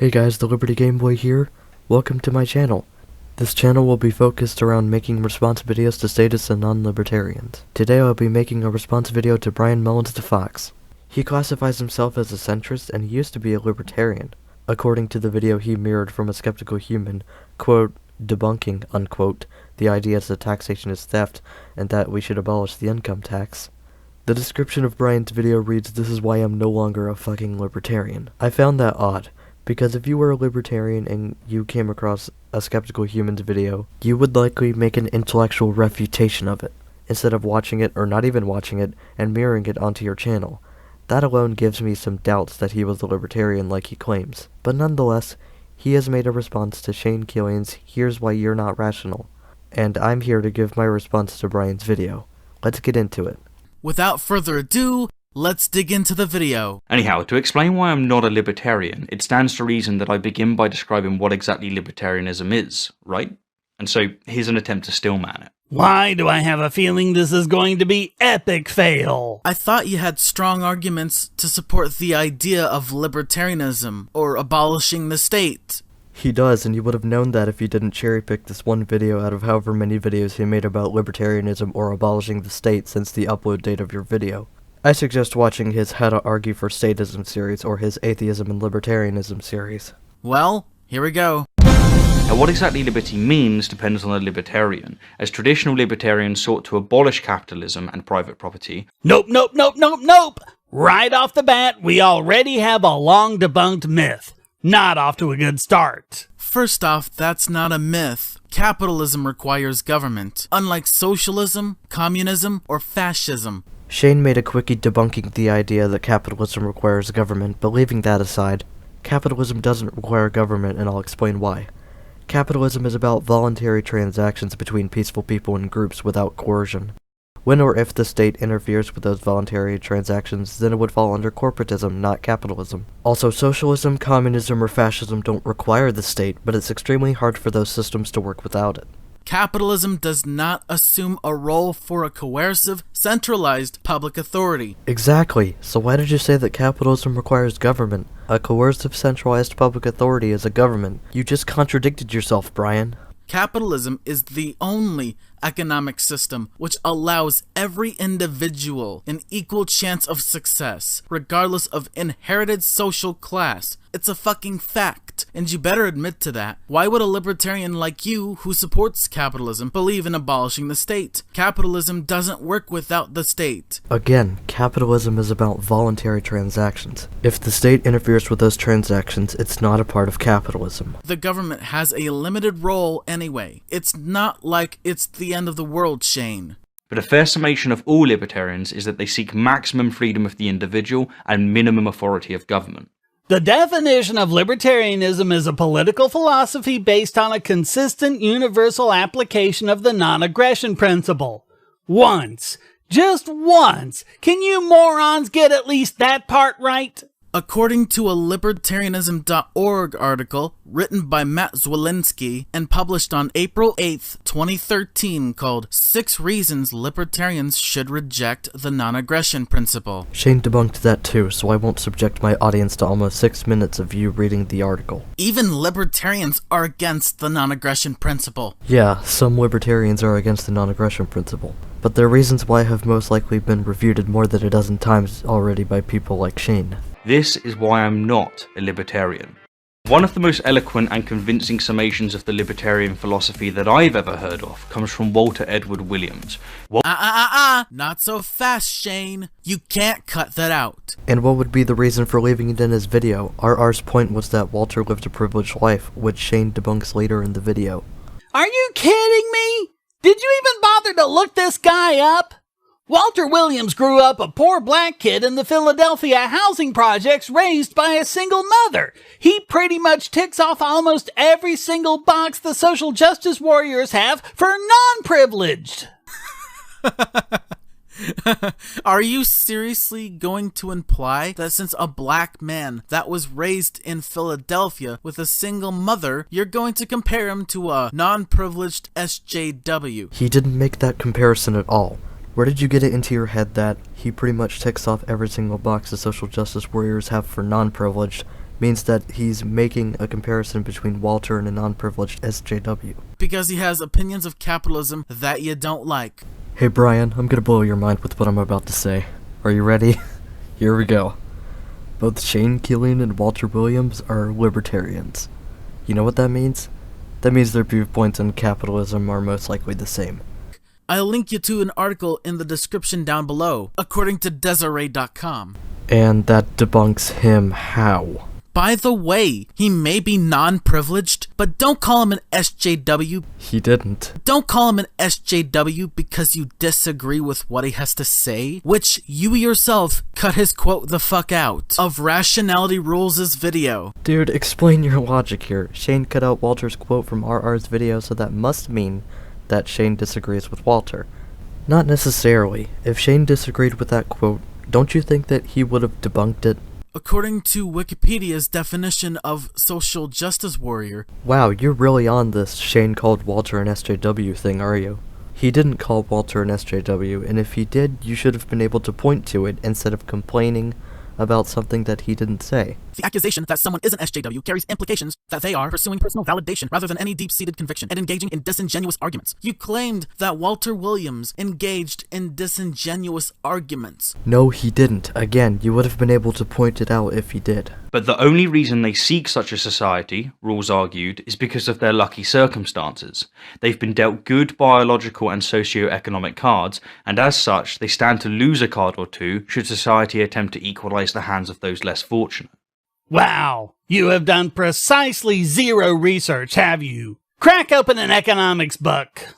Hey guys, the Liberty Game Boy here. Welcome to my channel. This channel will be focused around making response videos to statists and non-libertarians. Today I'll be making a response video to Bryan Mullins the Fox. He classifies himself as a centrist and he used to be a libertarian. According to the video he mirrored from a skeptical human, quote, debunking, unquote, the idea that taxation is theft and that we should abolish the income tax. The description of Bryan's video reads, "This is why I'm no longer a fucking libertarian." I found that odd, because if you were a libertarian and you came across a skeptical human's video, you would likely make an intellectual refutation of it, instead of watching it or not even watching it and mirroring it onto your channel. That alone gives me some doubts that he was a libertarian like he claims. But nonetheless, he has made a response to Shane Killian's "Here's Why You're Not Rational," and I'm here to give my response to Bryan's video. Let's get into it. Without further ado, let's dig into the video. Anyhow, to explain why I'm not a libertarian, it stands to reason that I begin by describing what exactly libertarianism is, right? And so, here's an attempt to stillman it. Why do I have a feeling this is going to be epic fail? I thought you had strong arguments to support the idea of libertarianism, or abolishing the state. He does, and you would have known that if you didn't cherry-pick this one video out of however many videos he made about libertarianism or abolishing the state since the upload date of your video. I suggest watching his How to Argue for Statism series or his Atheism and Libertarianism series. Well, here we go. Now, what exactly liberty means depends on the libertarian, as traditional libertarians sought to abolish capitalism and private property. Nope. Right off the bat, we already have a long debunked myth. Not off to a good start. First off, that's not a myth. Capitalism requires government, unlike socialism, communism, or fascism. Shane made a quickie debunking the idea that capitalism requires government, but leaving that aside, capitalism doesn't require government, and I'll explain why. Capitalism is about voluntary transactions between peaceful people and groups without coercion. When or if the state interferes with those voluntary transactions, then it would fall under corporatism, not capitalism. Also, socialism, communism, or fascism don't require the state, but it's extremely hard for those systems to work without it. Capitalism does not assume a role for a coercive, centralized public authority. Exactly. So why did you say that capitalism requires government? A coercive, centralized public authority is a government. You just contradicted yourself, Bryan. Capitalism is the only economic system which allows every individual an equal chance of success, regardless of inherited social class. It's a fucking fact, and you better admit to that. Why would a libertarian like you, who supports capitalism, believe in abolishing the state? Capitalism doesn't work without the state. Again, capitalism is about voluntary transactions. If the state interferes with those transactions, it's not a part of capitalism. The government has a limited role anyway. It's not like it's the end of the world, Shane. But a fair summation of all libertarians is that they seek maximum freedom of the individual and minimum authority of government. The definition of libertarianism is a political philosophy based on a consistent universal application of the non-aggression principle. Once. Just once. Can you morons get at least that part right? According to a libertarianism.org article written by Matt Zwolinski and published on April 8th, 2013, called 6 Reasons Libertarians Should Reject the Non-Aggression Principle. Shane debunked that too, so I won't subject my audience to almost 6 minutes of you reading the article. Even libertarians are against the non-aggression principle. Yeah, some libertarians are against the non-aggression principle, but their reasons why have most likely been refuted more than a dozen times already by people like Shane. This is why I'm not a libertarian. One of the most eloquent and convincing summations of the libertarian philosophy that I've ever heard of comes from Walter Edward Williams. Not so fast, Shane. You can't cut that out. And what would be the reason for leaving it in his video? RR's point was that Walter lived a privileged life, which Shane debunks later in the video. Are you kidding me? Did you even bother to look this guy up? Walter Williams grew up a poor black kid in the Philadelphia housing projects raised by a single mother. He pretty much ticks off almost every single box the social justice warriors have for non-privileged. Are you seriously going to imply that since a black man that was raised in Philadelphia with a single mother, you're going to compare him to a non-privileged SJW? He didn't make that comparison at all. Where did you get it into your head that he pretty much ticks off every single box the social justice warriors have for non-privileged, means that he's making a comparison between Walter and a non-privileged SJW. Because he has opinions of capitalism that you don't like. Hey Bryan, I'm gonna blow your mind with what I'm about to say. Are you ready? Here we go. Both Shane Killian and Walter Williams are libertarians. You know what that means? That means their viewpoints on capitalism are most likely the same. I'll link you to an article in the description down below, according to Desiree.com. And that debunks him how? By the way, he may be non-privileged, but don't call him an SJW. He didn't. Don't call him an SJW because you disagree with what he has to say, which you yourself cut his quote the fuck out of Rationality Rules' video. Dude, explain your logic here. Shane cut out Walter's quote from RR's video, so that must mean that Shane disagrees with Walter. Not necessarily. If Shane disagreed with that quote, don't you think that he would have debunked it? According to Wikipedia's definition of social justice warrior. Wow, you're really on this Shane called Walter an SJW thing, are you? He didn't call Walter an SJW, and if he did, you should have been able to point to it instead of complaining about something that he didn't say. The accusation that someone is an SJW carries implications that they are pursuing personal validation rather than any deep-seated conviction and engaging in disingenuous arguments. You claimed that Walter Williams engaged in disingenuous arguments. No, he didn't. Again, you would have been able to point it out if he did. But the only reason they seek such a society, Rules argued, is because of their lucky circumstances. They've been dealt good biological and socio-economic cards, and as such, they stand to lose a card or two should society attempt to equalise the hands of those less fortunate. Wow, you have done precisely zero research, have you? Crack open an economics book.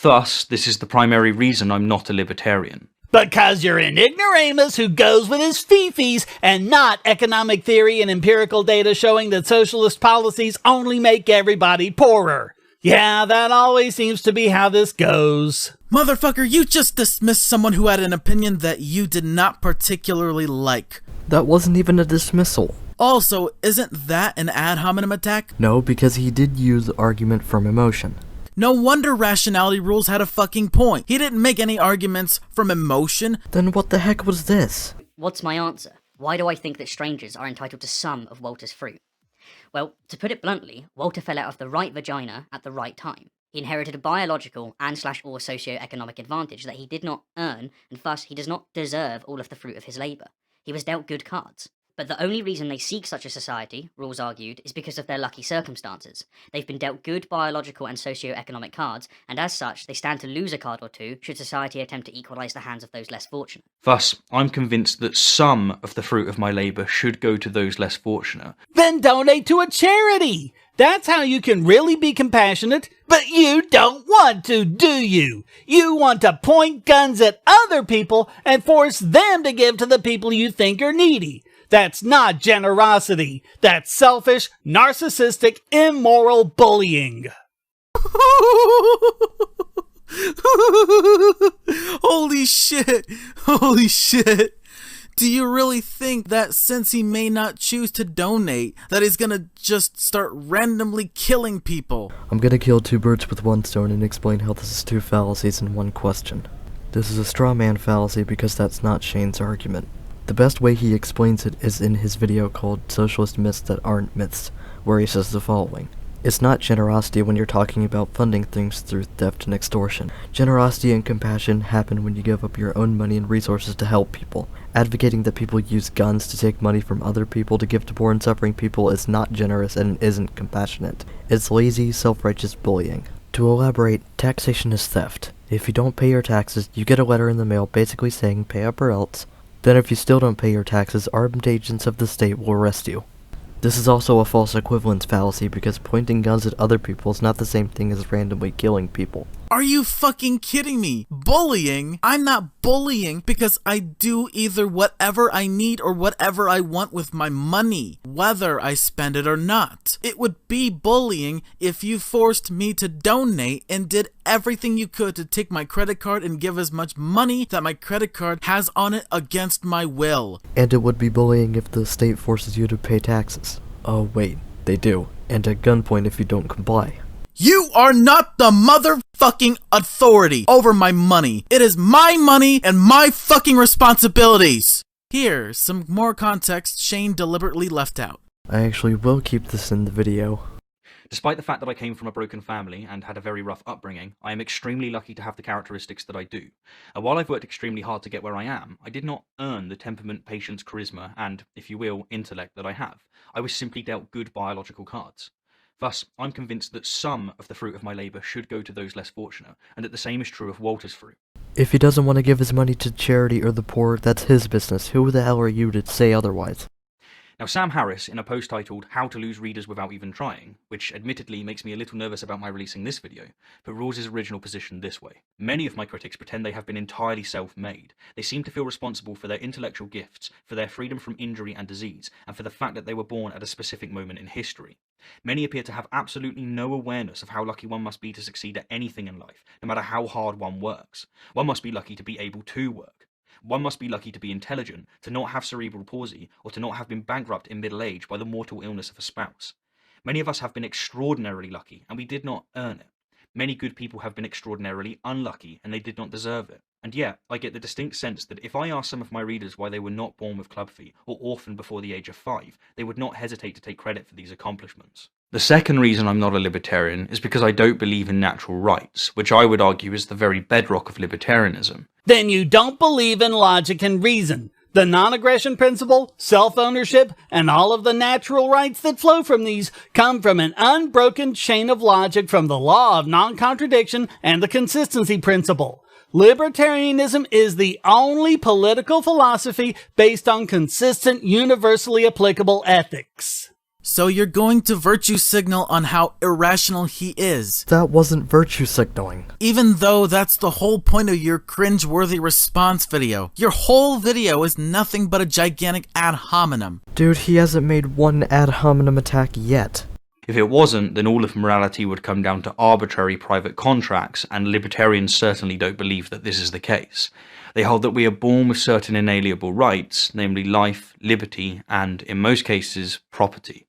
Thus, this is the primary reason I'm not a libertarian. Because you're an ignoramus who goes with his fifis and not economic theory and empirical data showing that socialist policies only make everybody poorer. Yeah, that always seems to be how this goes. Motherfucker, you just dismissed someone who had an opinion that you did not particularly like. That wasn't even a dismissal. Also, isn't that an ad hominem attack? No, because he did use argument from emotion. No wonder Rationality Rules had a fucking point. He didn't make any arguments from emotion. Then what the heck was this? What's my answer? Why do I think that strangers are entitled to some of Walter's fruit? Well, to put it bluntly, Walter fell out of the right vagina at the right time. He inherited a biological and/or socio-economic advantage that he did not earn, and thus he does not deserve all of the fruit of his labour. He was dealt good cards. But the only reason they seek such a society, Rules argued, is because of their lucky circumstances. They've been dealt good biological and socio-economic cards, and as such, they stand to lose a card or two should society attempt to equalise the hands of those less fortunate. Thus, I'm convinced that some of the fruit of my labour should go to those less fortunate. Then donate to a charity! That's how you can really be compassionate, but you don't want to, do you? You want to point guns at other people and force them to give to the people you think are needy. That's not generosity. That's selfish, narcissistic, immoral bullying. Holy shit! Holy shit! Do you really think that since he may not choose to donate, that he's gonna just start randomly killing people? I'm gonna kill two birds with one stone and explain how this is two fallacies in one question. This is a straw man fallacy because that's not Shane's argument. The best way he explains it is in his video called Socialist Myths That Aren't Myths, where he says the following. It's not generosity when you're talking about funding things through theft and extortion. Generosity and compassion happen when you give up your own money and resources to help people. Advocating that people use guns to take money from other people to give to poor and suffering people is not generous and isn't compassionate. It's lazy, self-righteous bullying. To elaborate, taxation is theft. If you don't pay your taxes, you get a letter in the mail basically saying pay up or else. Then if you still don't pay your taxes, armed agents of the state will arrest you. This is also a false equivalence fallacy because pointing guns at other people is not the same thing as randomly killing people. Are you fucking kidding me? Bullying? I'm not bullying because I do either whatever I need or whatever I want with my money, whether I spend it or not. It would be bullying if you forced me to donate and did everything you could to take my credit card and give as much money that my credit card has on it against my will. And it would be bullying if the state forces you to pay taxes. Oh wait, they do. And at gunpoint if you don't comply. You are not the motherfucking authority over my money. It is my money and my fucking responsibilities. Here's some more context Shane deliberately left out. I actually will keep this in the video. Despite the fact that I came from a broken family and had a very rough upbringing, I am extremely lucky to have the characteristics that I do. And while I've worked extremely hard to get where I am, I did not earn the temperament, patience, charisma, and, if you will, intellect that I have. I was simply dealt good biological cards. Thus, I'm convinced that some of the fruit of my labour should go to those less fortunate, and that the same is true of Walter's fruit. If he doesn't want to give his money to charity or the poor, that's his business. Who the hell are you to say otherwise? Now, Sam Harris, in a post titled How to Lose Readers Without Even Trying, which admittedly makes me a little nervous about my releasing this video, put Rawls' original position this way. Many of my critics pretend they have been entirely self-made. They seem to feel responsible for their intellectual gifts, for their freedom from injury and disease, and for the fact that they were born at a specific moment in history. Many appear to have absolutely no awareness of how lucky one must be to succeed at anything in life, no matter how hard one works. One must be lucky to be able to work. One must be lucky to be intelligent, to not have cerebral palsy, or to not have been bankrupt in middle age by the mortal illness of a spouse. Many of us have been extraordinarily lucky, and we did not earn it. Many good people have been extraordinarily unlucky, and they did not deserve it. And yet, I get the distinct sense that if I asked some of my readers why they were not born with club feet, or orphaned before the age of 5, they would not hesitate to take credit for these accomplishments. The second reason I'm not a libertarian is because I don't believe in natural rights, which I would argue is the very bedrock of libertarianism. Then you don't believe in logic and reason. The non-aggression principle, self-ownership, and all of the natural rights that flow from these come from an unbroken chain of logic from the law of non-contradiction and the consistency principle. Libertarianism is the only political philosophy based on consistent, universally applicable ethics. So you're going to virtue signal on how irrational he is. That wasn't virtue signaling. Even though that's the whole point of your cringe-worthy response video. Your whole video is nothing but a gigantic ad hominem. Dude, he hasn't made one ad hominem attack yet. If it wasn't, then all of morality would come down to arbitrary private contracts, and libertarians certainly don't believe that this is the case. They hold that we are born with certain inalienable rights, namely life, liberty, and, in most cases, property.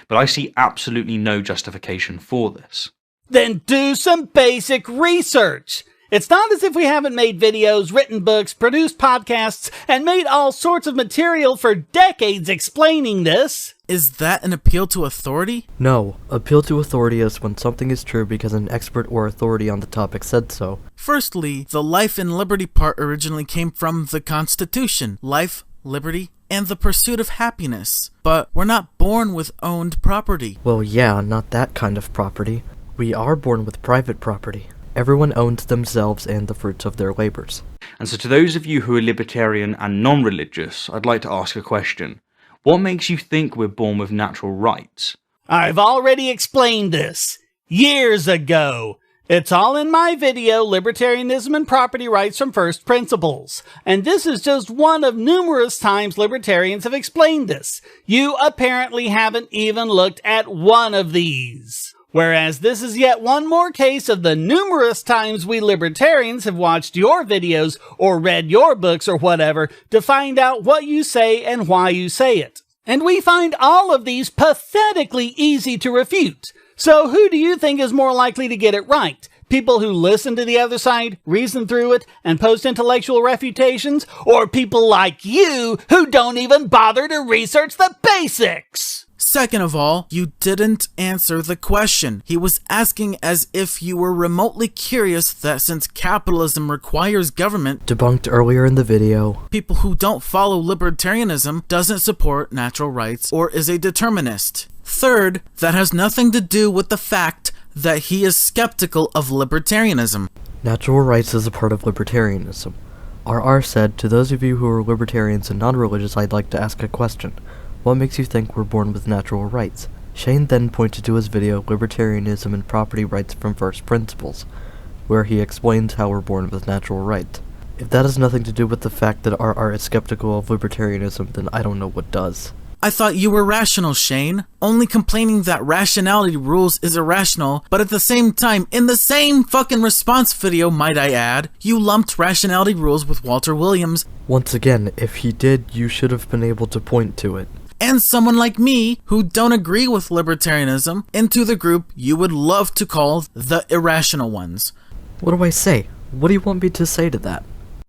But I see absolutely no justification for this. Then do some basic research. It's not as if we haven't made videos, written books, produced podcasts, and made all sorts of material for decades explaining this. Is that an appeal to authority? No, appeal to authority is when something is true because an expert or authority on the topic said so. Firstly, the life and liberty part originally came from the Constitution. Life, liberty, and the pursuit of happiness. But we're not born with owned property. Well, yeah, not that kind of property. We are born with private property. Everyone owns themselves and the fruits of their labors. And so to those of you who are libertarian and non-religious, I'd like to ask a question. What makes you think we're born with natural rights? I've already explained this. Years ago. It's all in my video, Libertarianism and Property Rights from First Principles. And this is just one of numerous times libertarians have explained this. You apparently haven't even looked at one of these. Whereas this is yet one more case of the numerous times we libertarians have watched your videos or read your books or whatever to find out what you say and why you say it. And we find all of these pathetically easy to refute. So who do you think is more likely to get it right? People who listen to the other side, reason through it, and post intellectual refutations? Or people like you who don't even bother to research the basics? Second of all, you didn't answer the question. He was asking as if you were remotely curious that since capitalism requires government, Debunked earlier in the video. people who don't follow libertarianism doesn't support natural rights or is a determinist. Third, that has nothing to do with the fact that he is skeptical of libertarianism. Natural rights is a part of libertarianism. RR said, to those of you who are libertarians and non-religious, I'd like to ask a question. What makes you think we're born with natural rights? Shane then pointed to his video, Libertarianism and Property Rights from First Principles, where he explains how we're born with natural rights. If that has nothing to do with the fact that RR is skeptical of libertarianism, then I don't know what does. I thought you were rational, Shane. Only complaining that rationality rules is irrational, but at the same time, in the same fucking response video, might I add, you lumped rationality rules with Walter Williams. Once again, if he did, you should have been able to point to it. And someone like me, who don't agree with libertarianism, into the group you would love to call the irrational ones. What do I say? What do you want me to say to that?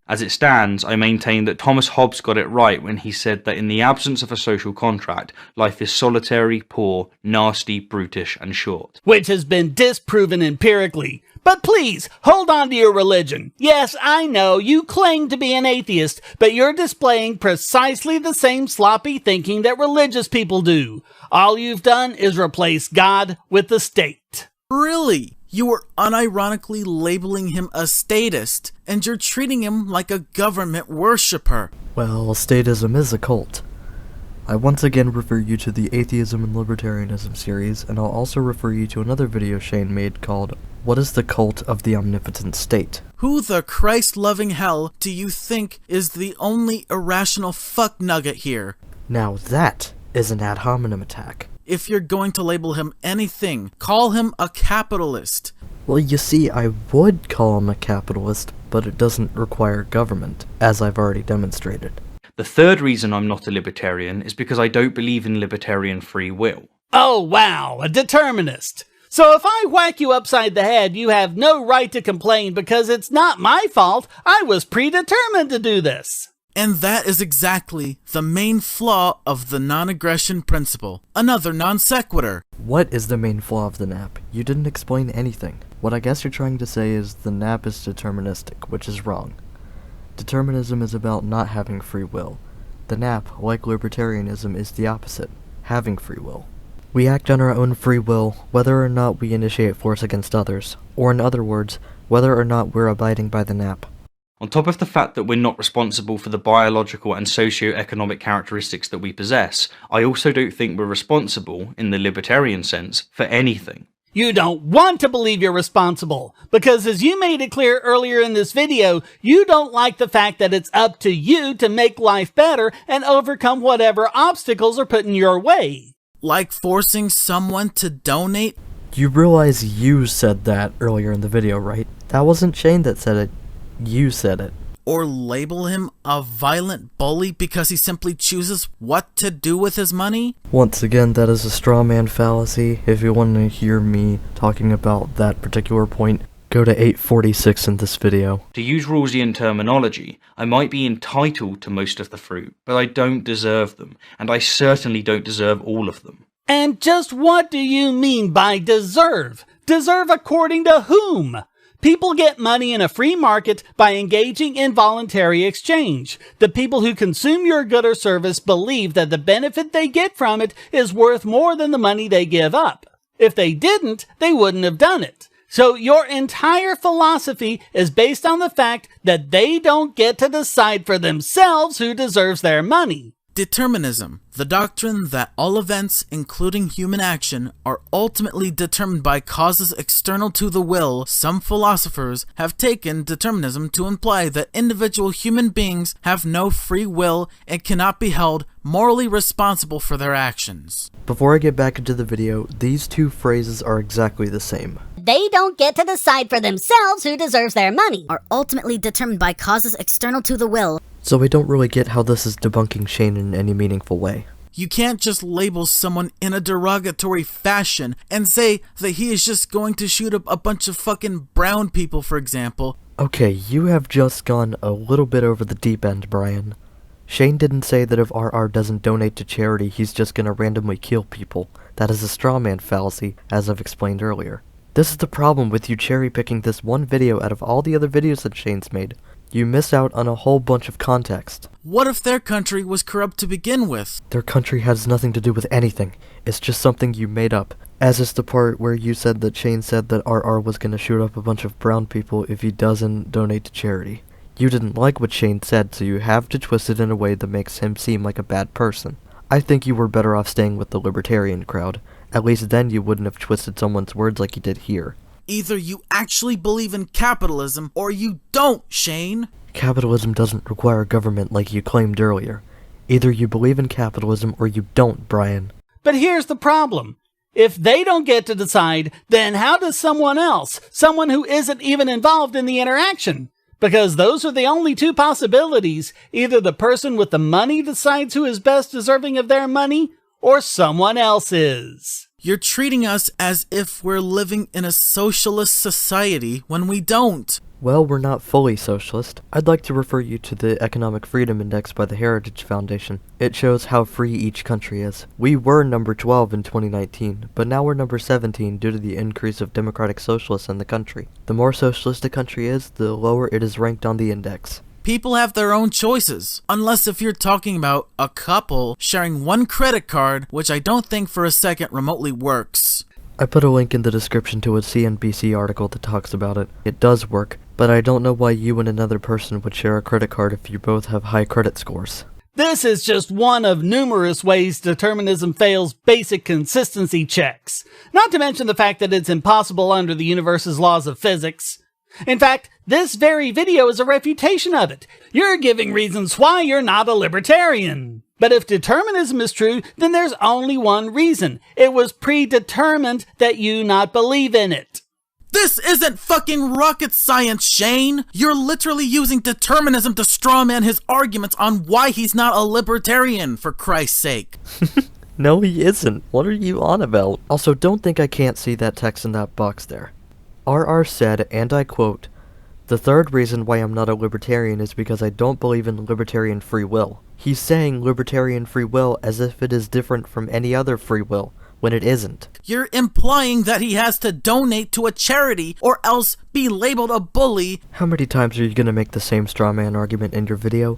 As it stands, I maintain that Thomas Hobbes got it right when he said that in the absence of a social contract, life is solitary, poor, nasty, brutish, and short. Which has been disproven empirically. But please, hold on to your religion. Yes, I know, you claim to be an atheist, but you're displaying precisely the same sloppy thinking that religious people do. All you've done is replace God with the state. Really? You were unironically labeling him a statist, and you're treating him like a government worshipper. Well, statism is a cult. I once again refer you to the Atheism and Libertarianism series, and I'll also refer you to another video Shane made called, What is the Cult of the Omnipotent State? Who the Christ-loving hell do you think is the only irrational fuck nugget here? Now that is an ad hominem attack. If you're going to label him anything, call him a capitalist. Well, you see, I would call him a capitalist, but it doesn't require government, as I've already demonstrated. The third reason I'm not a libertarian is because I don't believe in libertarian free will. Oh wow, a determinist. So if I whack you upside the head, you have no right to complain because it's not my fault. I was predetermined to do this. And that is exactly the main flaw of the non-aggression principle. Another non sequitur. What is the main flaw of the NAP? You didn't explain anything. What I guess you're trying to say is the NAP is deterministic, which is wrong. Determinism is about not having free will. The NAP, like libertarianism, is the opposite, having free will. We act on our own free will, whether or not we initiate force against others, or in other words, whether or not we're abiding by the NAP. On top of the fact that we're not responsible for the biological and socio-economic characteristics that we possess, I also don't think we're responsible, in the libertarian sense, for anything. You don't want to believe you're responsible, because as you made it clear earlier in this video, you don't like the fact that it's up to you to make life better and overcome whatever obstacles are put in your way. Like forcing someone to donate? You realize you said that earlier in the video, right? That wasn't Shane that said it. You said it. Or label him a violent bully because he simply chooses what to do with his money? Once again, that is a straw man fallacy. If you want to hear me talking about that particular point, go to 846 in this video. To use Rawlsian terminology, I might be entitled to most of the fruit, but I don't deserve them, and I certainly don't deserve all of them. And just what do you mean by deserve? Deserve according to whom? People get money in a free market by engaging in voluntary exchange. The people who consume your good or service believe that the benefit they get from it is worth more than the money they give up. If they didn't, they wouldn't have done it. So your entire philosophy is based on the fact that they don't get to decide for themselves who deserves their money. Determinism, the doctrine that all events, including human action, are ultimately determined by causes external to the will. Some philosophers have taken determinism to imply that individual human beings have no free will and cannot be held morally responsible for their actions. Before I get back into the video, these two phrases are exactly the same. They don't get to decide for themselves who deserves their money, are ultimately determined by causes external to the will. So I don't really get how this is debunking Shane in any meaningful way. You can't just label someone in a derogatory fashion and say that he is just going to shoot up a bunch of fucking brown people, for example. Okay, you have just gone a little bit over the deep end, Bryan. Shane didn't say that if RR doesn't donate to charity, he's just gonna randomly kill people. That is a straw man fallacy, as I've explained earlier. This is the problem with you cherry-picking this one video out of all the other videos that Shane's made. You miss out on a whole bunch of context. What if their country was corrupt to begin with? Their country has nothing to do with anything. It's just something you made up. As is the part where you said that Shane said that RR was gonna shoot up a bunch of brown people if he doesn't donate to charity. You didn't like what Shane said, so you have to twist it in a way that makes him seem like a bad person. I think you were better off staying with the libertarian crowd. At least then you wouldn't have twisted someone's words like you did here. Either you actually believe in capitalism, or you don't, Shane! Capitalism doesn't require government like you claimed earlier. Either you believe in capitalism or you don't, Bryan. But here's the problem. If they don't get to decide, then how does someone else, someone who isn't even involved in the interaction? Because those are the only two possibilities. Either the person with the money decides who is best deserving of their money, or someone else is. You're treating us as if we're living in a socialist society when we don't. Well, we're not fully socialist. I'd like to refer you to the Economic Freedom Index by the Heritage Foundation. It shows how free each country is. We were number 12 in 2019, but now we're number 17 due to the increase of democratic socialists in the country. The more socialist a country is, the lower it is ranked on the index. People have their own choices, unless if you're talking about a couple sharing one credit card, which I don't think for a second remotely works. I put a link in the description to a CNBC article that talks about it. It does work, but I don't know why you and another person would share a credit card if you both have high credit scores. This is just one of numerous ways determinism fails basic consistency checks, not to mention the fact that it's impossible under the universe's laws of physics. In fact, this very video is a refutation of it. You're giving reasons why you're not a libertarian. But if determinism is true, then there's only one reason. It was predetermined that you not believe in it. This isn't fucking rocket science, Shane! You're literally using determinism to strawman his arguments on why he's not a libertarian, for Christ's sake. No, he isn't. What are you on about? Also, don't think I can't see that text in that box there. RR said, and I quote, "The third reason why I'm not a libertarian is because I don't believe in libertarian free will." He's saying libertarian free will as if it is different from any other free will, when it isn't. You're implying that he has to donate to a charity or else be labeled a bully. How many times are you gonna make the same straw man argument in your video?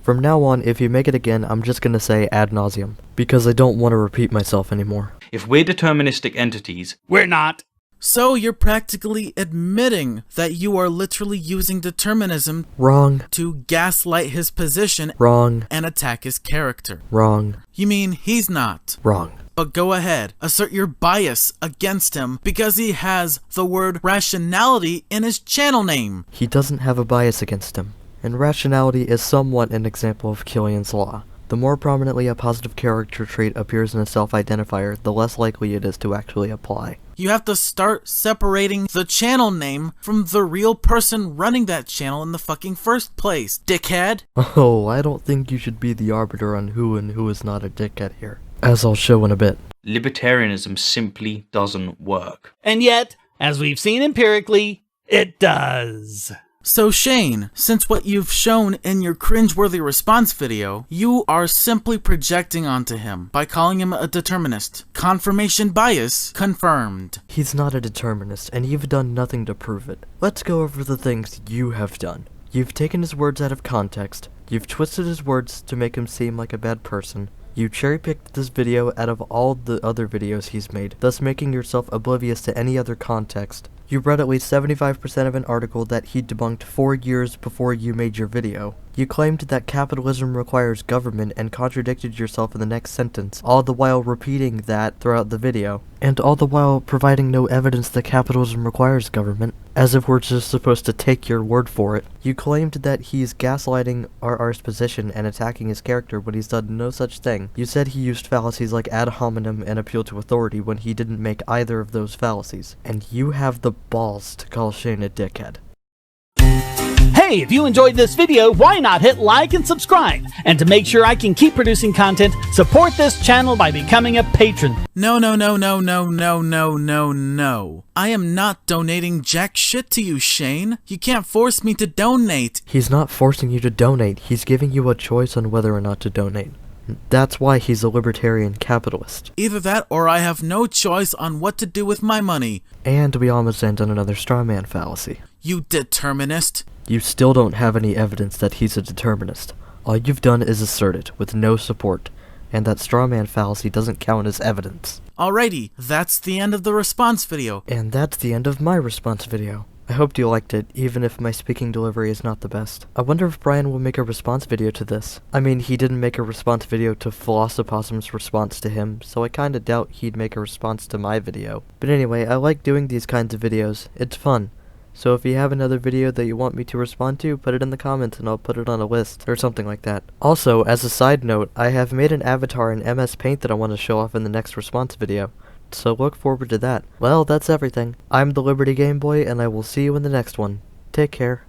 From now on, if you make it again, I'm just gonna say ad nauseum, because I don't want to repeat myself anymore. If we're deterministic entities, We're not. So you're practically admitting that you are literally using determinism Wrong. to gaslight his position Wrong. and attack his character. Wrong. You mean he's not? Wrong. But go ahead, assert your bias against him because he has the word rationality in his channel name. He doesn't have a bias against him, and rationality is somewhat an example of Killian's law. The more prominently a positive character trait appears in a self-identifier, the less likely it is to actually apply. You have to start separating the channel name from the real person running that channel in the fucking first place, dickhead. Oh, I don't think you should be the arbiter on who and who is not a dickhead here, as I'll show in a bit. libertarianism simply doesn't work. And yet, as we've seen empirically, it does. So Shane, since what you've shown in your cringeworthy response video, you are simply projecting onto him by calling him a determinist. Confirmation bias confirmed. He's not a determinist, and you've done nothing to prove it. Let's go over the things you have done. You've taken his words out of context, you've twisted his words to make him seem like a bad person, you cherry-picked this video out of all the other videos he's made, thus making yourself oblivious to any other context. You read at least 75% of an article that he debunked 4 years before you made your video. You claimed that capitalism requires government and contradicted yourself in the next sentence, all the while repeating that throughout the video, and all the while providing no evidence that capitalism requires government, as if we're just supposed to take your word for it. You claimed that he's gaslighting RR's position and attacking his character when he's done no such thing. You said he used fallacies like ad hominem and appeal to authority when he didn't make either of those fallacies. And you have the balls to call Shane a dickhead. Hey, if you enjoyed this video, why not hit like and subscribe? And to make sure I can keep producing content, support this channel by becoming a patron. No. I am not donating jack shit to you, Shane. You can't force me to donate. He's not forcing you to donate, he's giving you a choice on whether or not to donate. That's why he's a libertarian capitalist. Either that or I have no choice on what to do with my money. And we almost end on another straw man fallacy. You determinist. You still don't have any evidence that he's a determinist. All you've done is assert it, with no support, and that straw man fallacy doesn't count as evidence. Alrighty, that's the end of the response video. And that's the end of my response video. I hope you liked it, even if my speaking delivery is not the best. I wonder if Bryan will make a response video to this. I mean, he didn't make a response video to Philosophism's response to him, so I kinda doubt he'd make a response to my video. But anyway, I like doing these kinds of videos. It's fun. So if you have another video that you want me to respond to, put it in the comments and I'll put it on a list, or something like that. Also, as a side note, I have made an avatar in MS Paint that I want to show off in the next response video. So look forward to that. Well, that's everything. I'm the Liberty Game Boy, and I will see you in the next one. Take care.